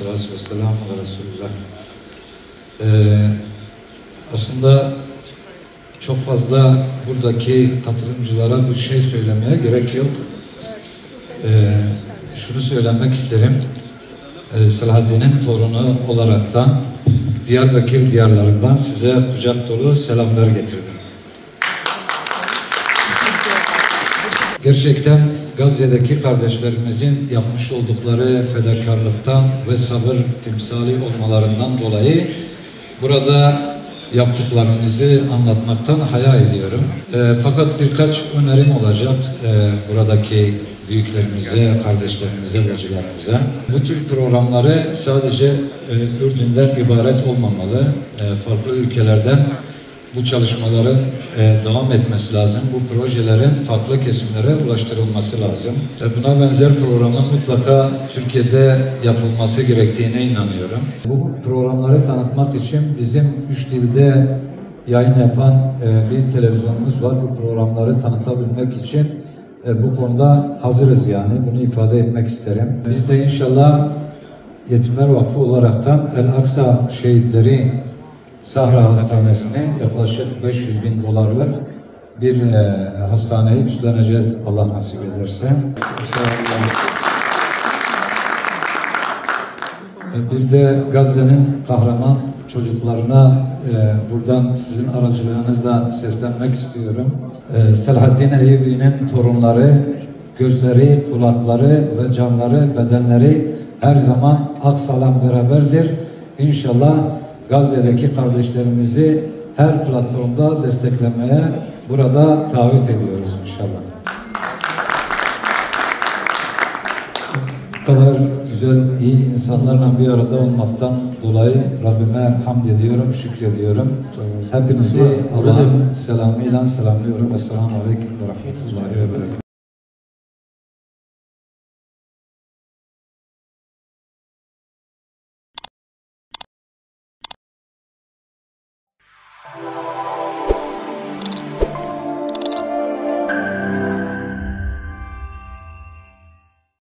Salatu vesselamu ala Resulullah. Aslında çok fazla buradaki katılımcılara bir şey söylemeye gerek yok. Şunu söylemek isterim. Selahaddin'in torunu olaraktan Diyarbakır diyarlarından size kucak dolu selamlar getirdim. Gerçekten Gazze'deki kardeşlerimizin yapmış oldukları fedakarlıktan ve sabır timsali olmalarından dolayı burada yaptıklarınızı anlatmaktan haya ediyorum. Fakat birkaç önerim olacak buradaki büyüklerimize, kardeşlerimize, bacılarımıza. Bu tür programları sadece Ürdün'den ibaret olmamalı. Farklı ülkelerden bu çalışmaların devam etmesi lazım. Bu projelerin farklı kesimlere ulaştırılması lazım. Buna benzer programın mutlaka Türkiye'de yapılması gerektiğine inanıyorum. Bu programları tanıtmak için bizim 3 dilde yayın yapan bir televizyonumuz var. Bu programları tanıtabilmek için bu konuda hazırız yani. Bunu ifade etmek isterim. Biz de inşallah Yetimler Vakfı olaraktan El-Aksa Şehitleri Sahra Hastanesi'ne yaklaşık $500.000 bir hastaneyi üstleneceğiz Allah nasip ederse. Bir de Gazze'nin kahraman çocuklarına buradan sizin aracılığınızla seslenmek istiyorum. Selahaddin Eyyubi'nin torunları, gözleri, kulakları ve canları, bedenleri her zaman Aksa'la beraberdir. İnşallah Gazze'deki kardeşlerimizi her platformda desteklemeye burada taahhüt ediyoruz inşallah. Bu kadar güzel, iyi insanlarla bir arada olmaktan dolayı Rabbime hamd ediyorum, şükrediyorum. Hepinizi Allah'ın selamıyla selamlıyorum. Esselamu Aleyküm ve Rahmetullahi ve Berekatuhu.